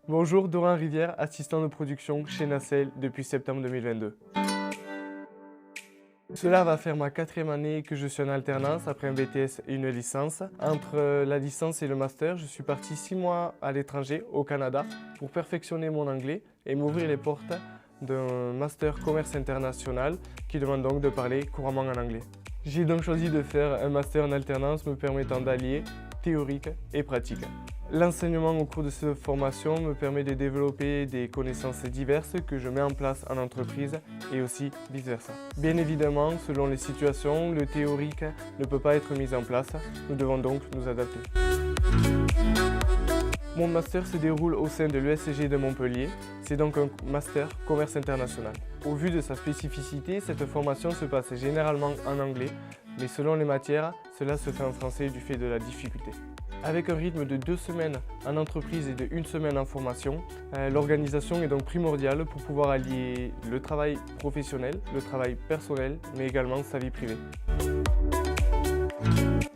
Bonjour, Dorin Rivière, assistant de production chez Nacelle depuis septembre 2022. Cela va faire ma 4e année que je suis en alternance après un BTS et une licence. Entre la licence et le master, je suis parti 6 mois à l'étranger, au Canada, pour perfectionner mon anglais et m'ouvrir les portes d'un master commerce international qui demande donc de parler couramment en anglais. J'ai donc choisi de faire un master en alternance me permettant d'allier théorique et pratique. L'enseignement au cours de cette formation me permet de développer des connaissances diverses que je mets en place en entreprise et aussi vice-versa. Bien évidemment, selon les situations, le théorique ne peut pas être mis en place. Nous devons donc nous adapter. Mon master se déroule au sein de l'ESCG de Montpellier. C'est donc un master commerce international. Au vu de sa spécificité, cette formation se passe généralement en anglais, mais selon les matières, cela se fait en français du fait de la difficulté. Avec un rythme de 2 semaines en entreprise et de 1 semaine en formation, l'organisation est donc primordiale pour pouvoir allier le travail professionnel, le travail personnel, mais également sa vie privée.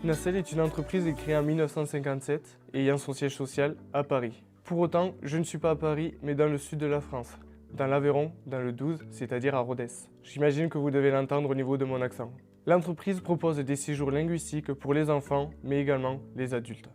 Nacelle est une entreprise créée en 1957 et ayant son siège social à Paris. Pour autant, je ne suis pas à Paris, mais dans le sud de la France, dans l'Aveyron, dans le 12, c'est-à-dire à Rodez. J'imagine que vous devez l'entendre au niveau de mon accent. L'entreprise propose des séjours linguistiques pour les enfants, mais également les adultes.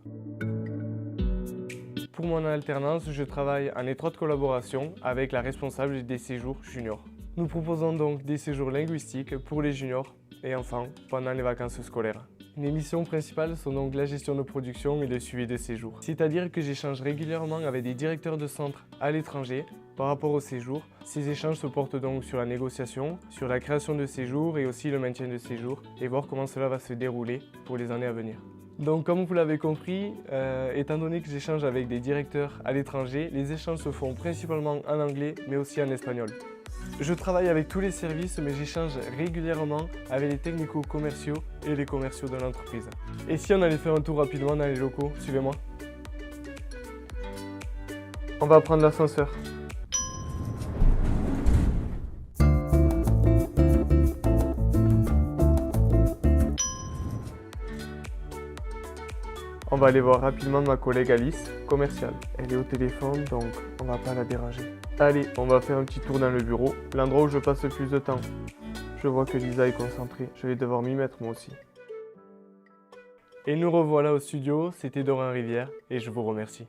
Pour mon alternance, je travaille en étroite collaboration avec la responsable des séjours juniors. Nous proposons donc des séjours linguistiques pour les juniors et enfants pendant les vacances scolaires. Mes missions principales sont donc la gestion de production et le suivi des séjours. C'est-à-dire que j'échange régulièrement avec des directeurs de centres à l'étranger par rapport au séjour. Ces échanges se portent donc sur la négociation, sur la création de séjours et aussi le maintien de séjours et voir comment cela va se dérouler pour les années à venir. Donc comme vous l'avez compris, étant donné que j'échange avec des directeurs à l'étranger, les échanges se font principalement en anglais mais aussi en espagnol. Je travaille avec tous les services mais j'échange régulièrement avec les technico-commerciaux et les commerciaux de l'entreprise. Et si on allait faire un tour rapidement dans les locaux, suivez-moi. On va prendre l'ascenseur. On va aller voir rapidement ma collègue Alice, commerciale. Elle est au téléphone, donc on va pas la déranger. Allez, on va faire un petit tour dans le bureau, l'endroit où je passe le plus de temps. Je vois que Lisa est concentrée, je vais devoir m'y mettre moi aussi. Et nous revoilà au studio, c'était Dorin Rivière et je vous remercie.